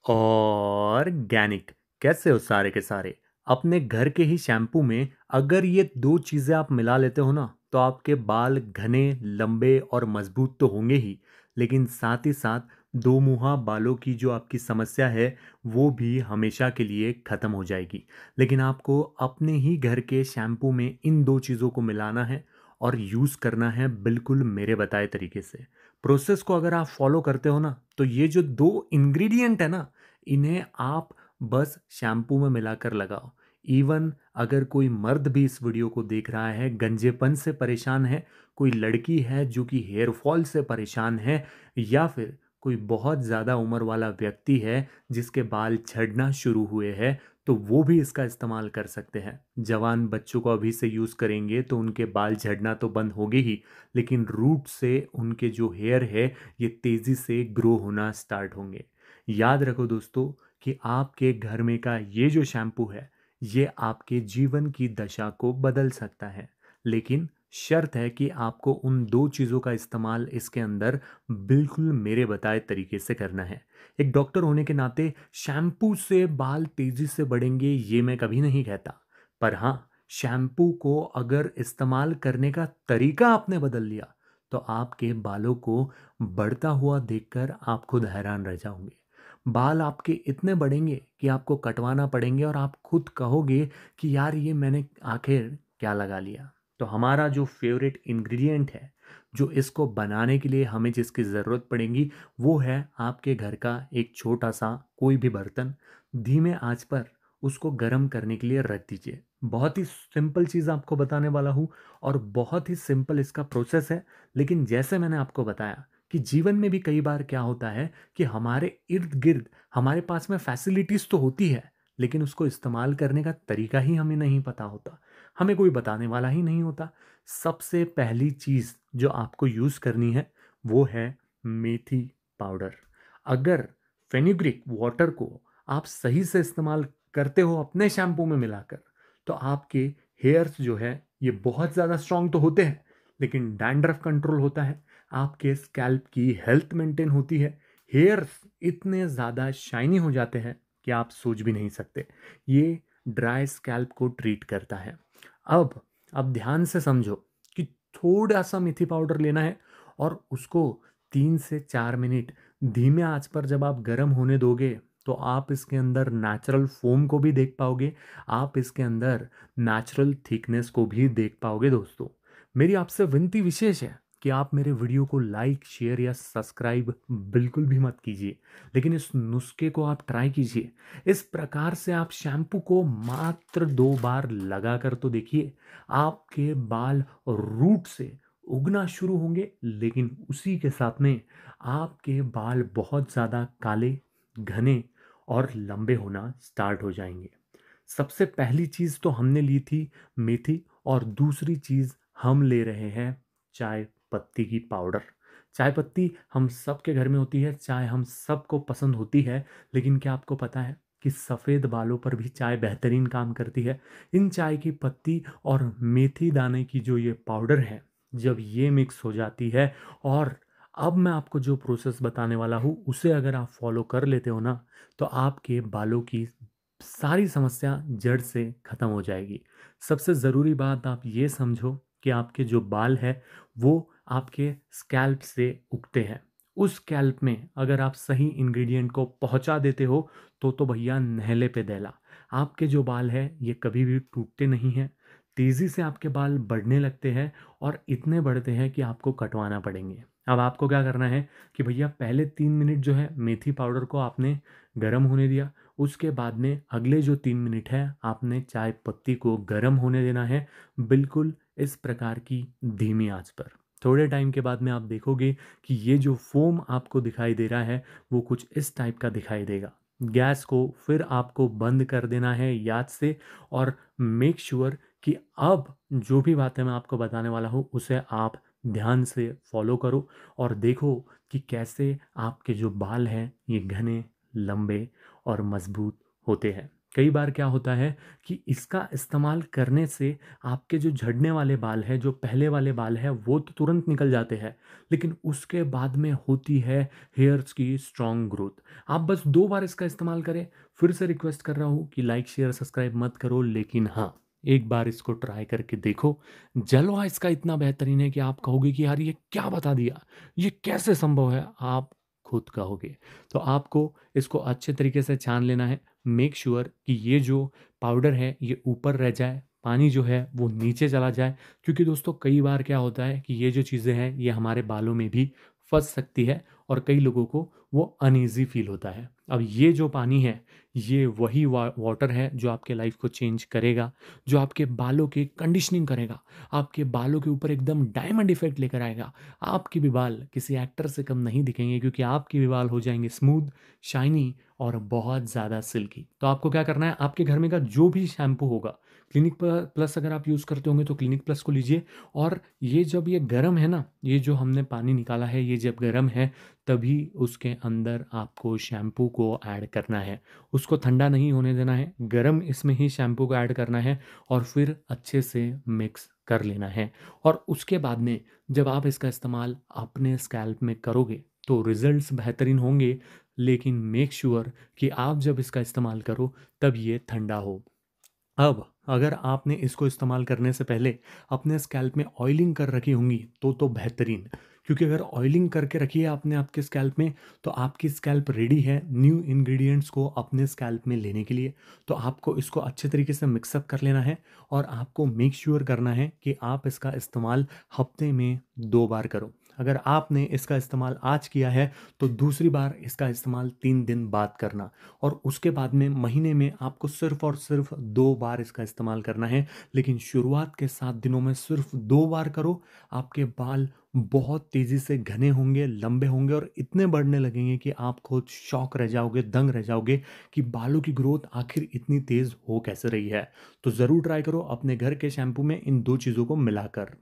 Organic. कैसे हो सारे के सारे। अपने घर के ही शैम्पू में अगर ये दो चीज़ें आप मिला लेते हो ना तो आपके बाल घने, लंबे और मजबूत तो होंगे ही, लेकिन साथ ही साथ दो मुहा बालों की जो आपकी समस्या है वो भी हमेशा के लिए ख़त्म हो जाएगी। लेकिन आपको अपने ही घर के शैम्पू में इन दो चीज़ों को मिलाना है और यूज़ करना है बिल्कुल मेरे बताए तरीके से। प्रोसेस को अगर आप फॉलो करते हो ना तो ये जो दो इंग्रेडिएंट है ना, इन्हें आप बस शैम्पू में मिलाकर लगाओ। इवन अगर कोई मर्द भी इस वीडियो को देख रहा है, गंजेपन से परेशान है, कोई लड़की है जो कि हेयर फॉल से परेशान है, या फिर कोई बहुत ज़्यादा उम्र वाला व्यक्ति है जिसके बाल झड़ना शुरू हुए हैं, तो वो भी इसका इस्तेमाल कर सकते हैं। जवान बच्चों को अभी से यूज़ करेंगे तो उनके बाल झड़ना तो बंद होंगे ही, लेकिन रूट से उनके जो हेयर है ये तेज़ी से ग्रो होना स्टार्ट होंगे। याद रखो दोस्तों कि आपके घर में का ये जो शैम्पू है ये आपके जीवन की दशा को बदल सकता है, लेकिन शर्त है कि आपको उन दो चीज़ों का इस्तेमाल इसके अंदर बिल्कुल मेरे बताए तरीके से करना है। एक डॉक्टर होने के नाते शैम्पू से बाल तेज़ी से बढ़ेंगे ये मैं कभी नहीं कहता, पर हाँ, शैम्पू को अगर इस्तेमाल करने का तरीका आपने बदल लिया तो आपके बालों को बढ़ता हुआ देखकर आप खुद हैरान रह जाओगे। बाल आपके इतने बढ़ेंगे कि आपको कटवाना पड़ेंगे और आप खुद कहोगे कि यार ये मैंने आखिर क्या लगा लिया। तो हमारा जो फेवरेट इंग्रेडिएंट है, जो इसको बनाने के लिए हमें जिसकी ज़रूरत पड़ेगी, वो है आपके घर का एक छोटा सा कोई भी बर्तन। धीमे आंच पर उसको गर्म करने के लिए रख दीजिए। बहुत ही सिंपल चीज़ आपको बताने वाला हूँ और बहुत ही सिंपल इसका प्रोसेस है। लेकिन जैसे मैंने आपको बताया कि जीवन में भी कई बार क्या होता है कि हमारे इर्द गिर्द हमारे पास में फैसिलिटीज़ तो होती है, लेकिन उसको इस्तेमाल करने का तरीका ही हमें नहीं पता होता, हमें कोई बताने वाला ही नहीं होता। सबसे पहली चीज़ जो आपको यूज़ करनी है वो है मेथी पाउडर। अगर फेनुग्रीक वाटर को आप सही से इस्तेमाल करते हो अपने शैम्पू में मिलाकर, तो आपके हेयर्स जो है ये बहुत ज़्यादा स्ट्रांग तो होते हैं, लेकिन डैंड्रफ कंट्रोल होता है, आपके स्कैल्प की हेल्थ मेंटेन होती है, हेयर्स इतने ज़्यादा शाइनी हो जाते हैं कि आप सोच भी नहीं सकते। ये ड्राई स्कैल्प को ट्रीट करता है। अब ध्यान से समझो कि थोड़ा सा मेथी पाउडर लेना है और उसको 3 से 4 मिनट धीमे आंच पर जब आप गर्म होने दोगे तो आप इसके अंदर नेचुरल फोम को भी देख पाओगे, आप इसके अंदर नेचुरल थिकनेस को भी देख पाओगे। दोस्तों, मेरी आपसे विनती विशेष है कि आप मेरे वीडियो को लाइक, शेयर या सब्सक्राइब बिल्कुल भी मत कीजिए, लेकिन इस नुस्खे को आप ट्राई कीजिए। इस प्रकार से आप शैम्पू को मात्र 2 बार लगा कर तो देखिए, आपके बाल रूट से उगना शुरू होंगे, लेकिन उसी के साथ में आपके बाल बहुत ज़्यादा काले, घने और लंबे होना स्टार्ट हो जाएंगे। सबसे पहली चीज़ तो हमने ली थी मेथी, और दूसरी चीज़ हम ले रहे हैं चाय पत्ती की पाउडर। चाय पत्ती हम सबके घर में होती है, चाय हम सबको पसंद होती है, लेकिन क्या आपको पता है कि सफ़ेद बालों पर भी चाय बेहतरीन काम करती है। इन चाय की पत्ती और मेथी दाने की जो ये पाउडर है, जब ये मिक्स हो जाती है, और अब मैं आपको जो प्रोसेस बताने वाला हूँ उसे अगर आप फॉलो कर लेते हो ना, तो आपके बालों की सारी समस्या जड़ से ख़त्म हो जाएगी। सबसे ज़रूरी बात आप ये समझो कि आपके जो बाल है वो आपके स्कैल्प से उगते हैं। उस स्कैल्प में अगर आप सही इंग्रेडिएंट को पहुंचा देते हो तो भैया नहले पे दहला। आपके जो बाल है ये कभी भी टूटते नहीं हैं, तेज़ी से आपके बाल बढ़ने लगते हैं और इतने बढ़ते हैं कि आपको कटवाना पड़ेंगे। अब आपको क्या करना है कि भैया पहले 3 मिनट जो है मेथी पाउडर को आपने गर्म होने दिया, उसके बाद में अगले जो 3 मिनट है आपने चाय पत्ती को गर्म होने देना है, बिल्कुल इस प्रकार की धीमी आंच पर। थोड़े टाइम के बाद में आप देखोगे कि ये जो फोम आपको दिखाई दे रहा है वो कुछ इस टाइप का दिखाई देगा। गैस को फिर आपको बंद कर देना है याद से, और मेक श्योर कि अब जो भी बातें मैं आपको बताने वाला हूँ उसे आप ध्यान से फॉलो करो और देखो कि कैसे आपके जो बाल हैं ये घने, लंबे और मजबूत होते हैं। कई बार क्या होता है कि इसका इस्तेमाल करने से आपके जो झड़ने वाले बाल हैं, जो पहले वाले बाल हैं, वो तो तुरंत निकल जाते हैं, लेकिन उसके बाद में होती है हेयर्स की स्ट्रॉन्ग ग्रोथ। आप बस 2 बार इसका इस्तेमाल करें। फिर से रिक्वेस्ट कर रहा हूँ कि लाइक, शेयर, सब्सक्राइब मत करो, लेकिन हाँ, एक बार इसको ट्राई करके देखो। जलवा इसका इतना बेहतरीन है कि आप कहोगे कि यार ये क्या बता दिया, ये कैसे संभव है? आप खुद कहोगे। तो आपको इसको अच्छे तरीके से छान लेना है। मेक श्योर कि ये जो पाउडर है ये ऊपर रह जाए, पानी जो है वो नीचे चला जाए, क्योंकि दोस्तों कई बार क्या होता है कि ये जो चीज़ें हैं ये हमारे बालों में भी फंस सकती है और कई लोगों को वो अनईजी फील होता है। अब ये जो पानी है ये वही वाटर है जो आपके लाइफ को चेंज करेगा, जो आपके बालों की कंडीशनिंग करेगा, आपके बालों के ऊपर एकदम डायमंड इफेक्ट लेकर आएगा। आपके भी बाल किसी एक्टर से कम नहीं दिखेंगे, क्योंकि आपके भी बाल हो जाएंगे स्मूथ, शाइनी और बहुत ज़्यादा सिल्की। तो आपको क्या करना है, आपके घर में का जो भी शैम्पू होगा, क्लिनिक प्लस अगर आप यूज़ करते होंगे तो क्लिनिक प्लस को लीजिए। और ये जब ये गर्म है ना, ये जो हमने पानी निकाला है ये जब गर्म है, तभी उसके अंदर आपको शैम्पू को ऐड करना है। उसको ठंडा नहीं होने देना है, गर्म इसमें ही शैम्पू को ऐड करना है और फिर अच्छे से मिक्स कर लेना है। और उसके बाद में जब आप इसका इस्तेमाल अपने स्कैल्प में करोगे तो रिजल्ट्स बेहतरीन होंगे, लेकिन मेक श्योर कि आप जब इसका इस्तेमाल करो तब ये ठंडा हो। अब अगर आपने इसको इस्तेमाल करने से पहले अपने स्कैल्प में ऑयलिंग कर रखी होंगी तो बेहतरीन, क्योंकि अगर ऑयलिंग करके रखी है आपने आपके स्कैल्प में तो आपकी स्कैल्प रेडी है न्यू इंग्रेडिएंट्स को अपने स्कैल्प में लेने के लिए। तो आपको इसको अच्छे तरीके से मिक्सअप कर लेना है और आपको मेक श्योर करना है कि आप इसका इस्तेमाल हफ्ते में 2 बार करो। अगर आपने इसका इस्तेमाल आज किया है तो दूसरी बार इसका इस्तेमाल 3 दिन बाद करना, और उसके बाद में महीने में आपको सिर्फ और सिर्फ 2 बार इसका इस्तेमाल करना है। लेकिन शुरुआत के 7 दिनों में सिर्फ 2 बार करो। आपके बाल बहुत तेज़ी से घने होंगे, लंबे होंगे और इतने बढ़ने लगेंगे कि आप खुद शॉक रह जाओगे, दंग रह जाओगे कि बालों की ग्रोथ आखिर इतनी तेज़ हो कैसे रही है। तो ज़रूर ट्राई करो अपने घर के शैम्पू में इन 2 चीज़ों को मिलाकर।